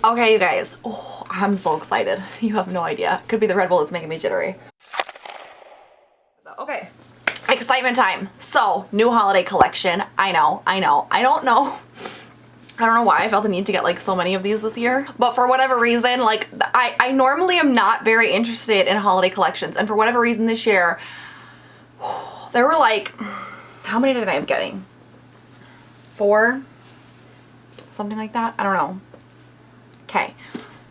Okay, you guys. Oh, I'm so excited. You have no idea. Could be the Red Bull that's making me jittery. Okay, excitement time. So, new holiday collection. I know. I don't know why I felt the need to get like so many of these this year, but for whatever reason, like I normally am not very interested in holiday collections, and for whatever reason this year, there were like, how many did I end up getting? 4? Something like that? I don't know. Okay,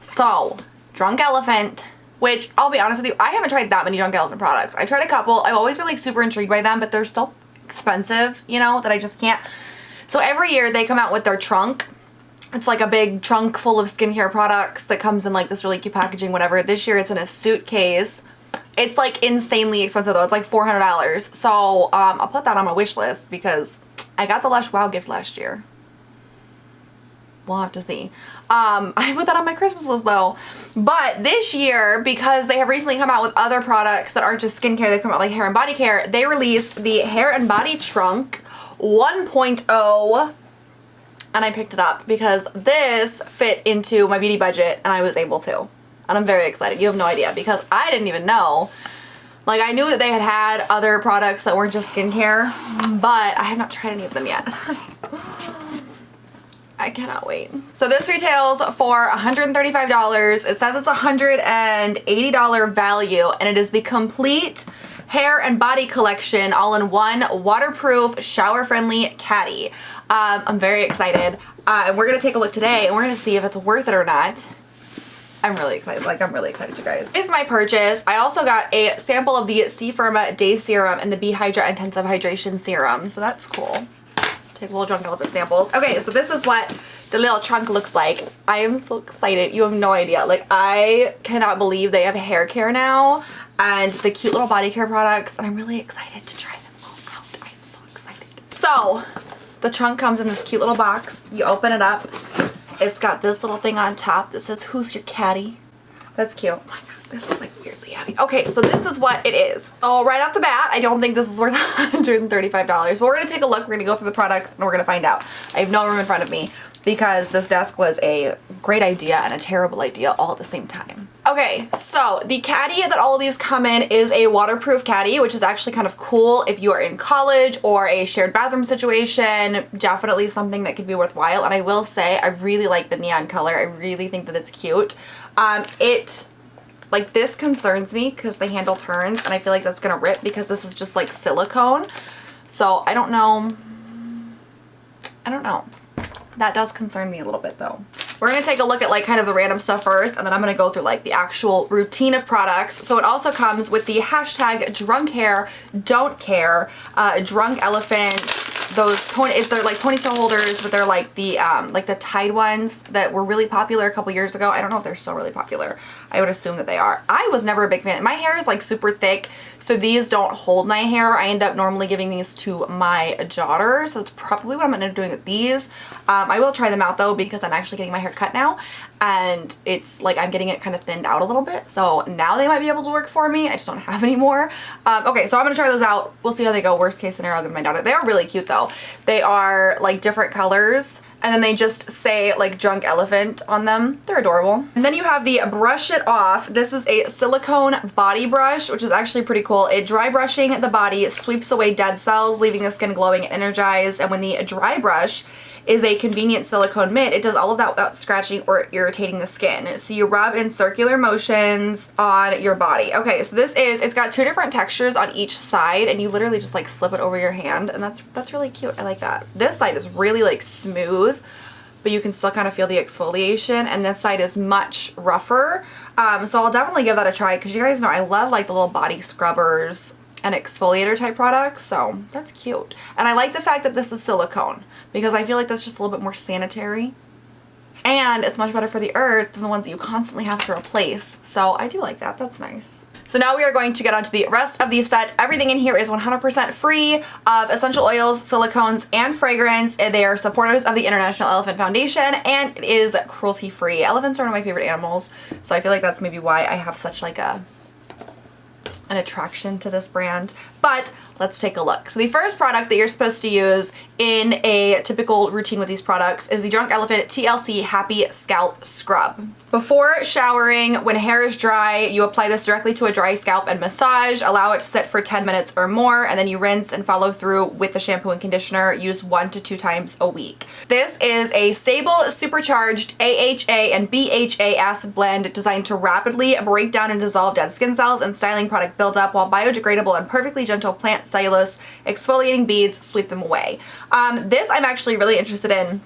so Drunk Elephant, which I'll be honest with you, I haven't tried that many Drunk Elephant products. I tried a couple. I've always been like super intrigued by them, but they're so expensive, you know, that I just can't. So every year they come out with their trunk. It's like a big trunk full of skincare products that comes in like this really cute packaging, whatever. This year it's in a suitcase. It's like insanely expensive though. It's like $400. So I'll put that on my wish list because I got the Lush Wow gift last year. We'll have to see. I put that on my Christmas list though. But this year, because they have recently come out with other products that aren't just skincare, they come out like hair and body care, they released the Hair and Body Trunk 1.0, and I picked it up because this fit into my beauty budget and I was able to. And I'm very excited. You have no idea because I didn't even know. Like, I knew that they had other products that weren't just skincare, but I have not tried any of them yet. I cannot wait. So this retails for $135. It says it's $180 value, and it is the complete hair and body collection all in one waterproof, shower-friendly caddy. I'm very excited. We're gonna take a look today, and we're gonna see if it's worth it or not. I'm really excited. Like, I'm really excited, you guys. It's my purchase. I also got a sample of the C Firma Day Serum and the Be Hydra Intensive Hydration Serum, so that's cool. Take little Drunk Elephant samples. Okay, so this is what the little trunk looks like. I am so excited. You have no idea. Like, I cannot believe they have hair care now and the cute little body care products, and I'm really excited to try them all out. I'm so excited. So, the trunk comes in this cute little box. You open it up. It's got this little thing on top that says, "Who's your caddy?" That's cute. Oh my god, this is like weirdly heavy. Okay, so this is what it is. Oh, right off the bat, I don't think this is worth $135, but we're gonna take a look, we're gonna go through the products, and we're gonna find out. I have no room in front of me because this desk was a great idea and a terrible idea all at the same time. Okay, so the caddy that all of these come in is a waterproof caddy, which is actually kind of cool if you are in college or a shared bathroom situation. Definitely something that could be worthwhile, and I will say I really like the neon color. I really think that it's cute. Like, this concerns me because the handle turns, and I feel like that's gonna rip because this is just like silicone. So I don't know. That does concern me a little bit though. We're gonna take a look at like kind of the random stuff first, and then I'm gonna go through like the actual routine of products. So it also comes with the hashtag drunk hair don't care, Drunk Elephant, those they're like ponytail holders, but they're like the Tide ones that were really popular a couple years ago. I don't know if they're still really popular. I would assume that they are. I was never a big fan. My hair is like super thick, so these don't hold my hair. I end up normally giving these to my daughter, so that's probably what I'm gonna end up doing with these. I will try them out though because I'm actually getting my hair cut now, and it's like I'm getting it kind of thinned out a little bit, so now they might be able to work for me. I just don't have any more. Okay, so I'm gonna try those out. We'll see how they go. Worst case scenario, I'll give my daughter. They are really cute though. They are like different colors, and then they just say like Drunk Elephant on them. They're adorable. And then you have the Brush It Off. This is a silicone body brush, which is actually pretty cool. It dry brushing the body sweeps away dead cells, leaving the skin glowing and energized. And when the dry brush is a convenient silicone mitt, it does all of that without scratching or irritating the skin. So you rub in circular motions on your body. Okay, so it's got 2 different textures on each side, and you literally just like slip it over your hand, and that's really cute. I like that. This side is really like smooth, but you can still kind of feel the exfoliation, and this side is much rougher. So I'll definitely give that a try because you guys know I love like the little body scrubbers and exfoliator type products, so that's cute. And I like the fact that this is silicone because I feel like that's just a little bit more sanitary, and it's much better for the earth than the ones that you constantly have to replace. So I do like that. That's nice. So now we are going to get onto the rest of the set. Everything in here is 100% free of essential oils, silicones, and fragrance. They are supporters of the International Elephant Foundation, and it is cruelty free. Elephants are one of my favorite animals, so I feel like that's maybe why I have such like an attraction to this brand. but let's take a look. So the first product that you're supposed to use in a typical routine with these products is the Drunk Elephant TLC Happi Scalp Scrub. Before showering, when hair is dry, you apply this directly to a dry scalp and massage. Allow it to sit for 10 minutes or more, and then you rinse and follow through with the shampoo and conditioner. Use 1 to 2 times a week. This is a stable, supercharged AHA and BHA acid blend designed to rapidly break down and dissolve dead skin cells and styling product buildup, while biodegradable and perfectly gentle plant cellulose exfoliating beads sweep them away. This I'm actually really interested in.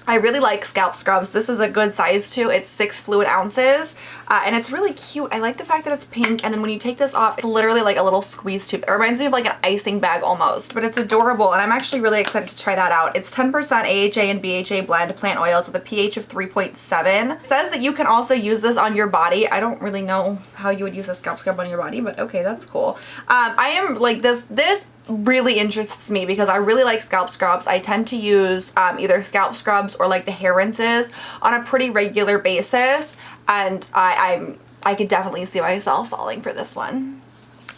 I really like scalp scrubs. This is a good size too. It's 6 fluid ounces and it's really cute. I like the fact that it's pink, and then when you take this off, it's literally like a little squeeze tube. It reminds me of like an icing bag almost, but it's adorable, and I'm actually really excited to try that out. It's 10% AHA and BHA blend plant oils with a pH of 3.7. It says that you can also use this on your body. I don't really know how you would use a scalp scrub on your body, but okay, that's cool. I am like this really interests me because I really like scalp scrubs. I tend to use either scalp scrubs or like the hair rinses on a pretty regular basis, and I could definitely see myself falling for this one.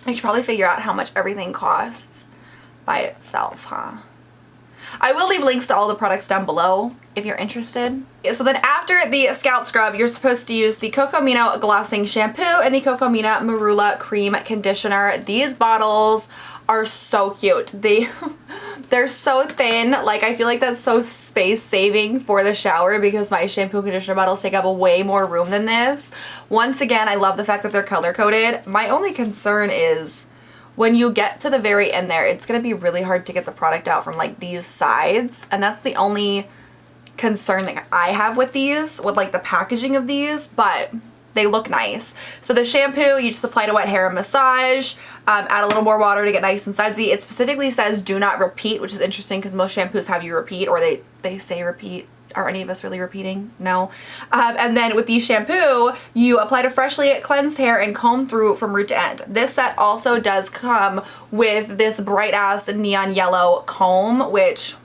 I should probably figure out how much everything costs by itself, huh? I will leave links to all the products down below if you're interested. So then after the scalp scrub, you're supposed to use the Cocomino Glossing Shampoo and the Cocomino Marula Cream Conditioner. These bottles are so cute. They're so thin. Like, I feel like that's so space saving for the shower because my shampoo conditioner bottles take up way more room than this. Once again, I love the fact that they're color coded. My only concern is when you get to the very end there, it's gonna be really hard to get the product out from like these sides, and that's the only concern that I have with these, with like the packaging of these, but they look nice. So the shampoo, you just apply to wet hair and massage, add a little more water to get nice and sudsy. It specifically says do not repeat, which is interesting because most shampoos have you repeat, or they say repeat. Are any of us really repeating? No. And then with the shampoo, you apply to freshly cleansed hair and comb through from root to end. This set also does come with this bright ass neon yellow comb, which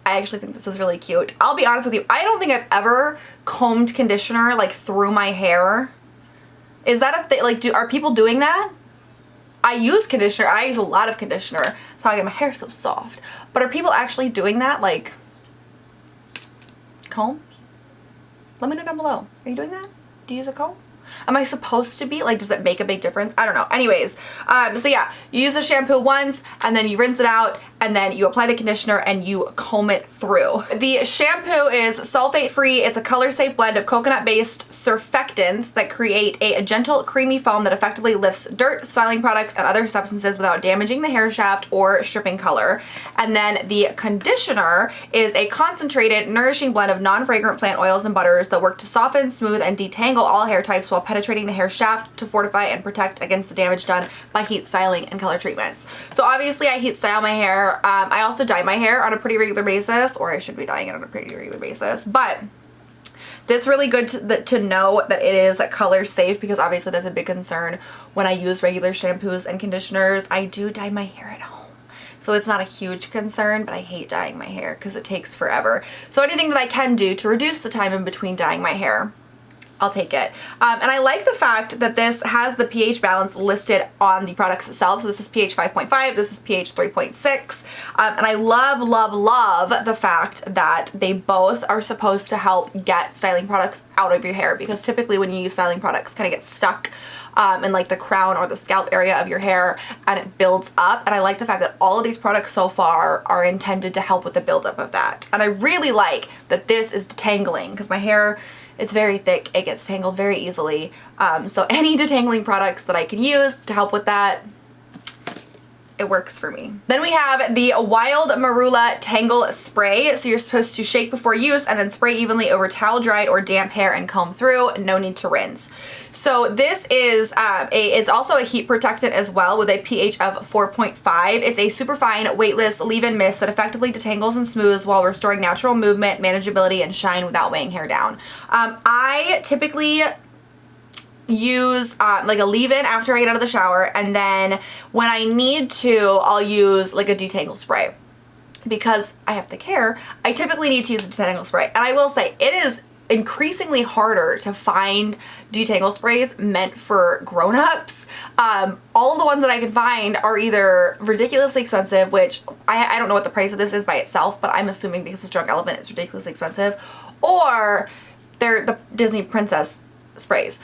I actually think this is really cute. I'll be honest with you, I don't think I've ever combed conditioner like through my hair. Is that a thing? Like, are people doing that? I use conditioner. I use a lot of conditioner. That's how I get my hair so soft. But are people actually doing that? Like, combs? Let me know down below. Are you doing that? Do you use a comb? Am I supposed to be? Like, does it make a big difference? I don't know. Anyways, so yeah, you use the shampoo once and then you rinse it out and then you apply the conditioner and you comb it through. The shampoo is sulfate free. It's a color safe blend of coconut based surfactants that create a gentle creamy foam that effectively lifts dirt, styling products, and other substances without damaging the hair shaft or stripping color. And then the conditioner is a concentrated, nourishing blend of non-fragrant plant oils and butters that work to soften, smooth, and detangle all hair types while penetrating the hair shaft to fortify and protect against the damage done by heat styling and color treatments. So obviously I heat style my hair. I also dye my hair on a pretty regular basis, or I should be dyeing it on a pretty regular basis, but that's really good to know that it is color safe, because obviously that's a big concern when I use regular shampoos and conditioners. I do dye my hair at home, so it's not a huge concern, but I hate dyeing my hair because it takes forever. So anything that I can do to reduce the time in between dyeing my hair, I'll take it. And I like the fact that this has the pH balance listed on the products itself. So this is pH 5.5, this is pH 3.6. And I love, love, love the fact that they both are supposed to help get styling products out of your hair, because typically when you use styling products, kind of get stuck in like the crown or the scalp area of your hair and it builds up. And I like the fact that all of these products so far are intended to help with the buildup of that. And I really like that this is detangling, because my hair, it's very thick, it gets tangled very easily. So any detangling products that I can use to help with that, it works for me. Then we have the Wild Marula Tangle Spray. So you're supposed to shake before use and then spray evenly over towel dried or damp hair and comb through. No need to rinse. So this is it's also a heat protectant as well, with a pH of 4.5. It's a super fine, weightless leave-in mist that effectively detangles and smooths while restoring natural movement, manageability, and shine without weighing hair down. I typically use like a leave-in after I get out of the shower, and then when I need to, I'll use like a detangle spray. Because I have thick hair, I typically need to use a detangle spray. And I will say, it is increasingly harder to find detangle sprays meant for grown-ups. All of the ones that I could find are either ridiculously expensive, which I don't know what the price of this is by itself, but I'm assuming because it's Drunk Elephant it's ridiculously expensive, or they're the Disney princess sprays,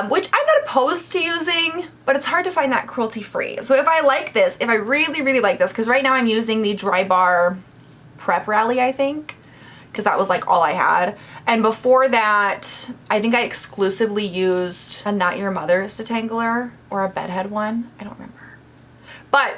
which I'm not opposed to using, but it's hard to find that cruelty-free. So if I like this, if I really, really like this, because right now I'm using the Dry Bar Prep Rally, I think, because that was like all I had. And before that, I think I exclusively used a Not Your Mother's detangler or a bedhead one. I don't remember. But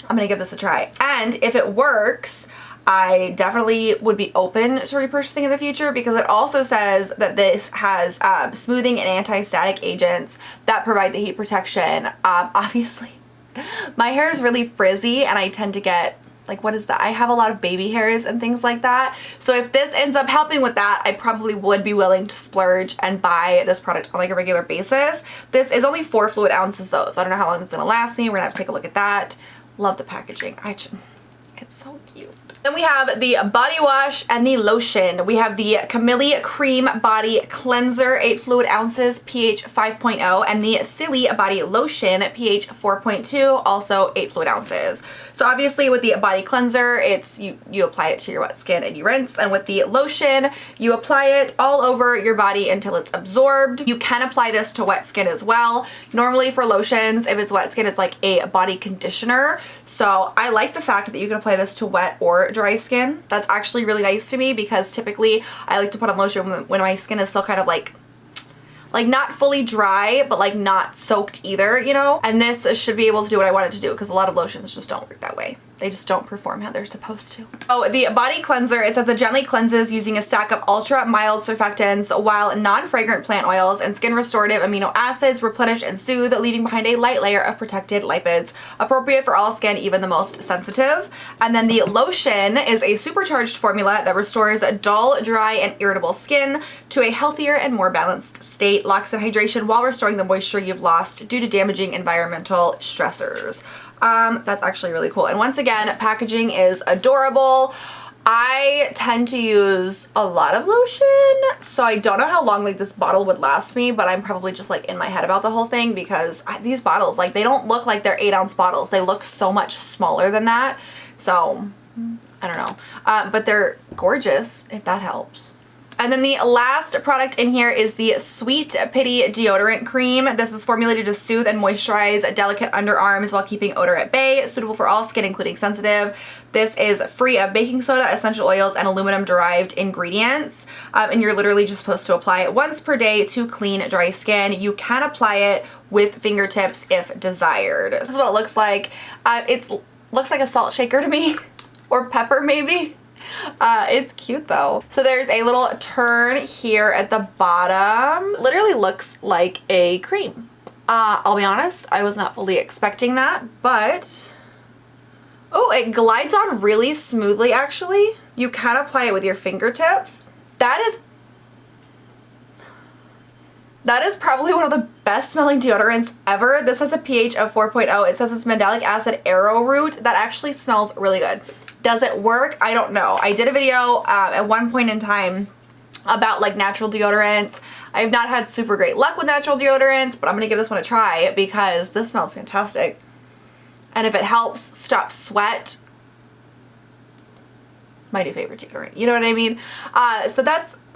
I'm gonna give this a try. And if it works, I definitely would be open to repurchasing in the future, because it also says that this has smoothing and anti-static agents that provide the heat protection. Obviously, my hair is really frizzy and I tend to get, like, what is that? I have a lot of baby hairs and things like that. So if this ends up helping with that, I probably would be willing to splurge and buy this product on like a regular basis. This is only 4 fluid ounces though, so I don't know how long it's gonna last me. We're gonna have to take a look at that. Love the packaging. It's so cute. Then we have the body wash and the lotion. We have the Kamili Cream Body Cleanser, 8 fluid ounces, pH 5.0, and the Sili Body Lotion, pH 4.2, also 8 fluid ounces. So obviously with the body cleanser, it's you apply it to your wet skin and you rinse, and with the lotion, you apply it all over your body until it's absorbed. You can apply this to wet skin as well. Normally for lotions, if it's wet skin, it's like a body conditioner. So I like the fact that you can apply this to wet or dry skin. That's actually really nice to me, because typically I like to put on lotion when my skin is still kind of like not fully dry, but like not soaked either, you know? And this should be able to do what I want it to do, because a lot of lotions just don't work that way. They just don't perform how they're supposed to. Oh, the body cleanser, it says it gently cleanses using a stack of ultra mild surfactants, while non-fragrant plant oils and skin restorative amino acids replenish and soothe, leaving behind a light layer of protected lipids, appropriate for all skin, even the most sensitive. And then the lotion is a supercharged formula that restores dull, dry, and irritable skin to a healthier and more balanced state, locks in hydration while restoring the moisture you've lost due to damaging environmental stressors. That's actually really cool. And once again, packaging is adorable. I tend to use a lot of lotion, so I don't know how long like this bottle would last me, but I'm probably just like in my head about the whole thing, because these bottles, like, they don't look like they're 8-ounce bottles. They look so much smaller than that. So I don't know, but they're gorgeous, if that helps. And then the last product in here is the Sweet Pitti Deodorant Cream. This is formulated to soothe and moisturize delicate underarms while keeping odor at bay, suitable for all skin, including sensitive. This is free of baking soda, essential oils, and aluminum-derived ingredients. And you're literally just supposed to apply it once per day to clean, dry skin. You can apply it with fingertips if desired. This is what it looks like. It looks like a salt shaker to me, or pepper maybe. It's cute though. So there's a little turn here at the bottom. Literally looks like a cream. I'll be honest, I was not fully expecting that, but oh, it glides on really smoothly actually. You can apply it with your fingertips. That is probably one of the best smelling deodorants ever. This has a pH of 4.0. It says it's mandelic acid arrowroot. That actually smells really good. Does it work? I don't know. I did a video at one point in time about like natural deodorants. I have not had super great luck with natural deodorants, but I'm gonna give this one a try because this smells fantastic. And if it helps stop sweat, my new favorite deodorant. You know what I mean? So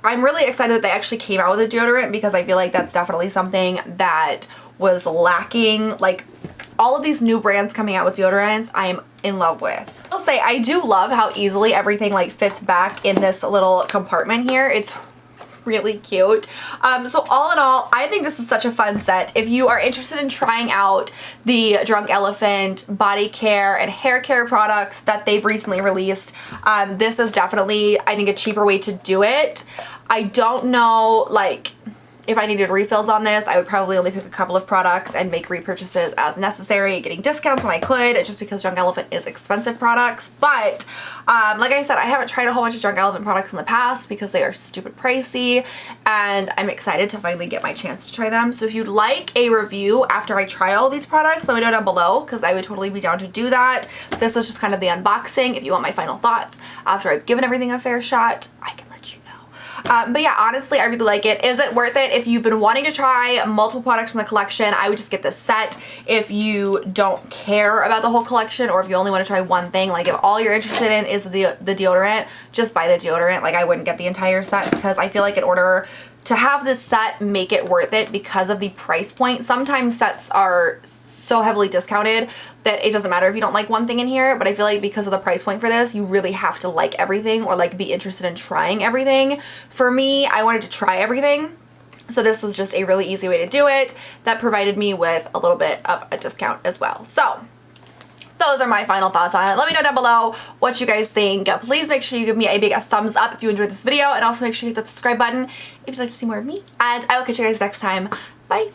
I'm really excited that they actually came out with a deodorant, because I feel like that's definitely something that was lacking. Like, all of these new brands coming out with deodorants, I am in love with. I'll say I do love how easily everything like fits back in this little compartment here. It's really cute. So all in all, I think this is such a fun set. If you are interested in trying out the Drunk Elephant body care and hair care products that they've recently released, this is definitely, I think, a cheaper way to do it. I don't know, like, if I needed refills on this, I would probably only pick a couple of products and make repurchases as necessary, getting discounts when I could, just because Drunk Elephant is expensive products. But like I said, I haven't tried a whole bunch of Drunk Elephant products in the past because they are stupid pricey, and I'm excited to finally get my chance to try them. So if you'd like a review after I try all these products, let me know down below, because I would totally be down to do that. This is just kind of the unboxing. If you want my final thoughts after I've given everything a fair shot, I can let you know. But yeah, honestly, I really like it. Is it worth it? If you've been wanting to try multiple products from the collection, I would just get this set. If you don't care about the whole collection, or if you only want to try one thing, like if all you're interested in is the deodorant, just buy the deodorant. Like I wouldn't get the entire set, because I feel like in order to have this set make it worth it because of the price point, sometimes sets are so heavily discounted that it doesn't matter if you don't like one thing in here, but I feel like because of the price point for this, you really have to like everything or like be interested in trying everything. For me, I wanted to try everything, so this was just a really easy way to do it that provided me with a little bit of a discount as well. So those are my final thoughts on it. Let me know down below what you guys think. Please make sure you give me a big thumbs up if you enjoyed this video, and also make sure you hit that subscribe button if you'd like to see more of me, and I will catch you guys next time. Bye.